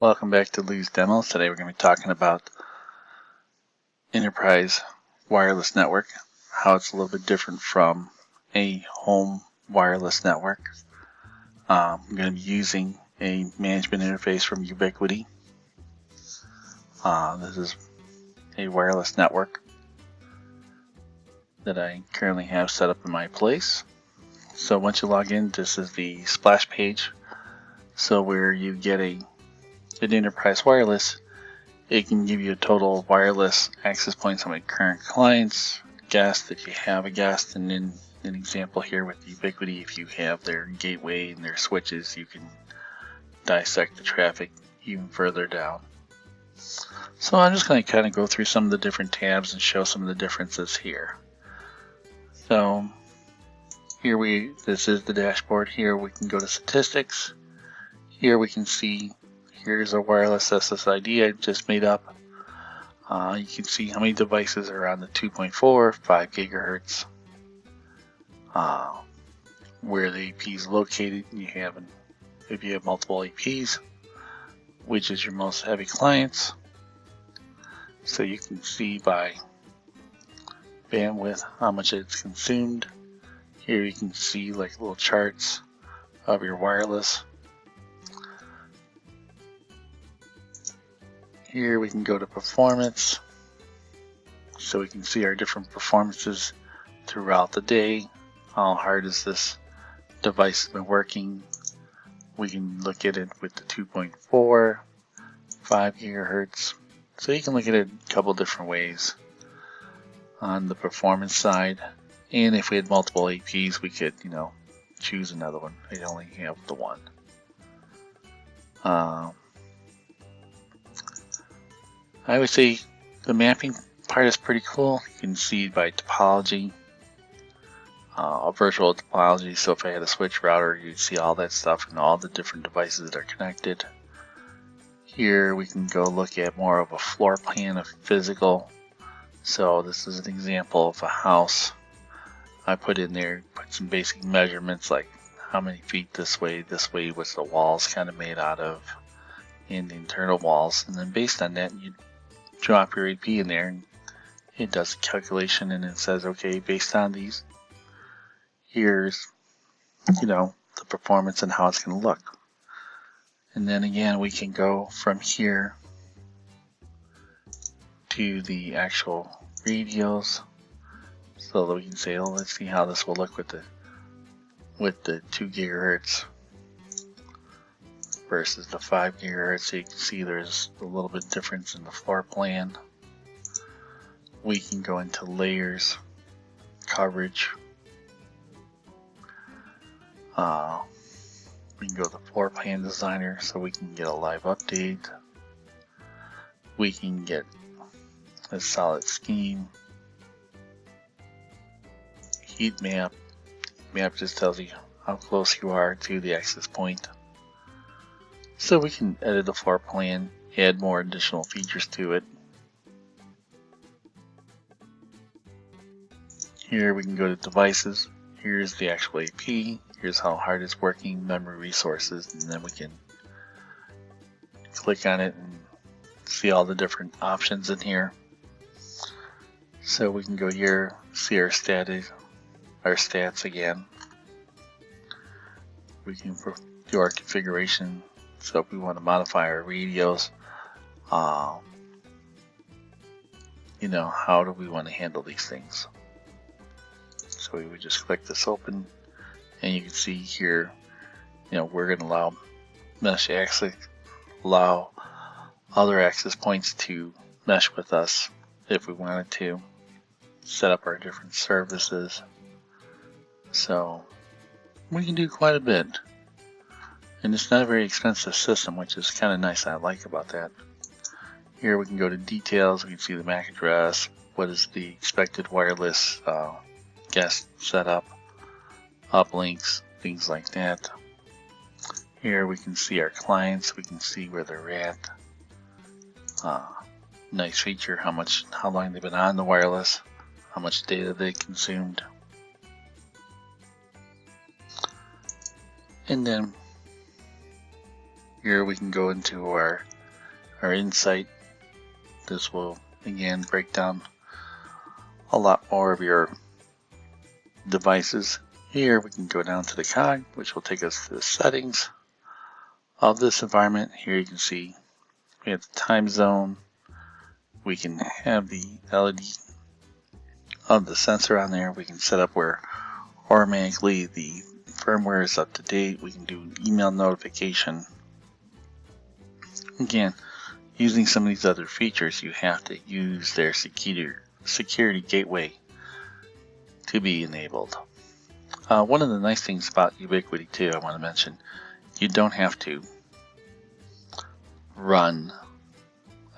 Welcome back to Lou's Demos. Today we're going to be talking about enterprise wireless network, how it's a little bit different from a home wireless network. I'm going to be using a management interface from Ubiquiti. This is a wireless network that I currently have set up in my place. So once you log in, this is the splash page. So where you get an enterprise wireless, it can give you a total wireless access points on my current clients, guests if you have a guest, and then an example here with Ubiquiti, if you have their gateway and their switches, you can dissect the traffic even further down. So I'm just going to kind of go through some of the different tabs and show some of the differences here. So this is the dashboard. Here we can go to statistics. Here we can see, here's a wireless SSID I just made up. You can see how many devices are on the 2.4, 5 gigahertz, where the AP is located. If you have multiple APs, which is your most heavy clients. So you can see by bandwidth how much it's consumed. Here you can see like little charts of your wireless. Here we can go to performance, so we can see our different performances throughout the day. How hard has this device been working? We can look at it with the 2.4, 5 gigahertz. So you can look at it a couple different ways on the performance side. And if we had multiple APs, we could, choose another one. I only have the one. I would say the mapping part is pretty cool. You can see by topology, a virtual topology. So if I had a switch router, you'd see all that stuff and all the different devices that are connected. Here we can go look at more of a floor plan of physical. So this is an example of a house. I put some basic measurements like how many feet this way, what's the walls kind of made out of, and the internal walls. And then based on that, you drop your AP in there and it does a calculation and it says, okay, based on these, here's, the performance and how it's going to look. And then again, we can go from here to the actual radios so that we can say, let's see how this will look with the 2 gigahertz versus the 5 gigahertz. So you can see there's a little bit difference in the floor plan. We can go into layers, coverage. We can go to floor plan designer so we can get a live update. We can get a solid scheme. Heat map. Map just tells you how close you are to the access point. So we can edit the floor plan, add more additional features to it. Here we can go to devices. Here's the actual AP. Here's how hard it's working, memory resources, and then we can click on it and see all the different options in here. So we can go here, see our stats again. We can do our configuration. So if we want to modify our radios, how do we want to handle these things? So we would just click this open, and you can see here, we're going to allow mesh access, allow other access points to mesh with us if we wanted to, set up our different services. So we can do quite a bit. And it's not a very expensive system, which is kind of nice. I like about that. Here we can go to details. We can see the MAC address. What is the expected wireless guest setup, uplinks, things like that. Here we can see our clients. We can see where they're at. Nice feature. How long they've been on the wireless. How much data they consumed. And then here we can go into our our insight. This will again break down a lot more of your devices. Here we can go down to the cog, which will take us to the settings of this environment. Here you can see we have the time zone. We can have the LED of the sensor on there. We can set up where automatically the firmware is up to date. We can do email notification. Again, using some of these other features, you have to use their security gateway to be enabled. One of the nice things about Ubiquiti too, I want to mention, you don't have to run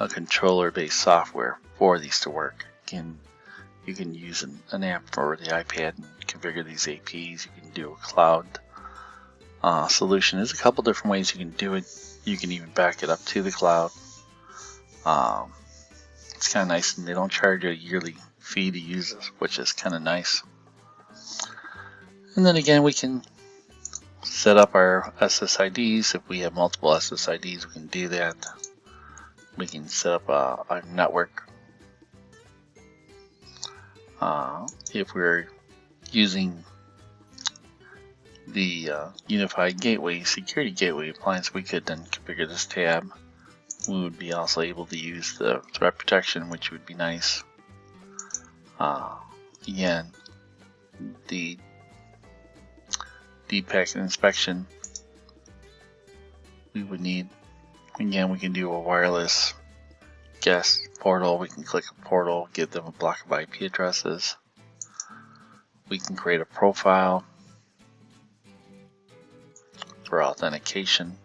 a controller-based software for these to work. You can use an app for the iPad and configure these APs. You can do a cloud solution. There's a couple different ways you can do it. You can even back it up to the cloud. It's kind of nice, and they don't charge you a yearly fee to use this, which is kind of nice. And then again, we can set up our SSIDs. If we have multiple SSIDs, we can do that. We can set up a network. If we're using the Unified Gateway, Security Gateway appliance, we could then configure this tab. We would be also able to use the threat protection, which would be nice. Again, the deep packet inspection we would need. Again, we can do a wireless guest portal. We can click a portal, give them a block of IP addresses. We can create a profile for authentication.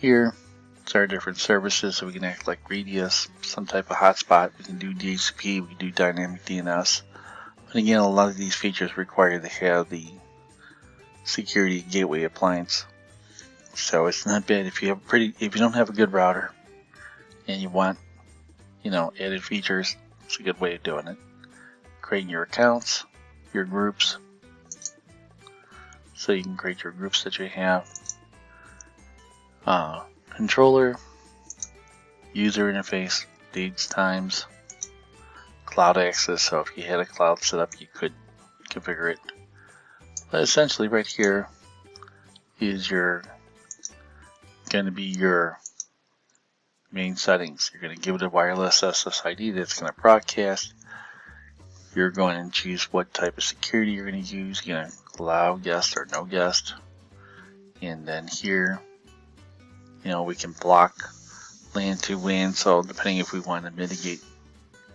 Here, it's our different services, so we can act like Radius, some type of hotspot. We can do DHCP, we can do dynamic DNS. But again, a lot of these features require to have the security gateway appliance. So it's not bad if you don't have a good router and you want, added features. It's a good way of doing it. Creating your accounts, your groups. So you can create your groups that you have. Controller, user interface, dates, times, cloud access. So if you had a cloud set up, you could configure it. But essentially, right here is going to be your main settings. You're going to give it a wireless SSID that's going to broadcast. You're going to choose what type of security you're going to use. You're going to allow guest or no guest. And then here, we can block LAN to WAN. So depending if we want to mitigate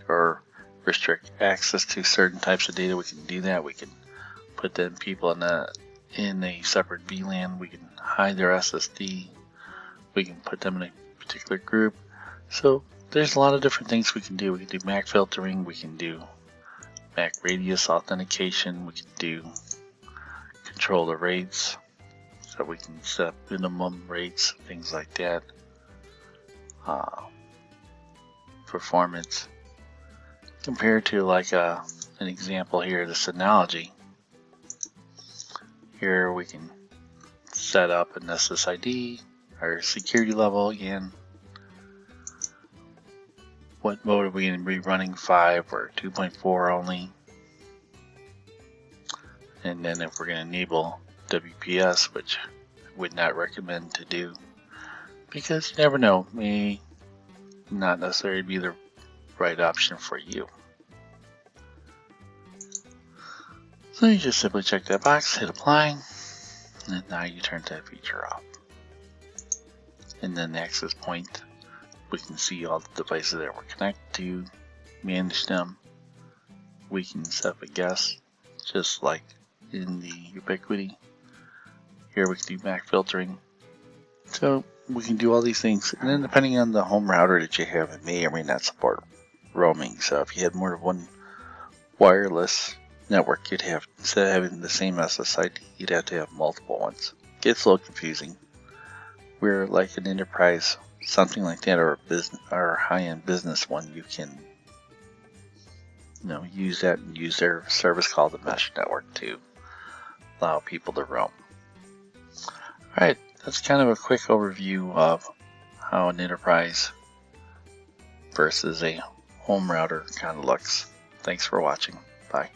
or restrict access to certain types of data, we can do that. We can put them people in a separate VLAN. We can hide their SSD. We can put them in a particular group. So there's a lot of different things we can do. We can do MAC filtering. We can do MAC radius authentication. We can do control the rates. So we can set minimum rates, things like that. Performance. Compared to like an example here, this analogy. Here we can set up an SSID, our security level again. What mode are we going to be running? 5 or 2.4 only? And then if we're going to enable WPS, which I would not recommend to do, because you never know, may not necessarily be the right option for you. So you just simply check that box, hit apply, and now you turn that feature off. And then the access point, we can see all the devices that we're connected to, manage them. We can set up a guest, just like in the Ubiquiti. Here we can do MAC filtering. So we can do all these things, and then depending on the home router that you have, it may or may not support roaming. So if you had more than one wireless network, you'd have, instead of having the same SSID, you'd have to have multiple ones. Gets a little confusing. We're like an enterprise, something like that, or a business or a high-end business one. You can, use that and use their service called the mesh network to allow people to roam. All right, that's kind of a quick overview of how an enterprise versus a home router kind of looks. Thanks for watching. Bye.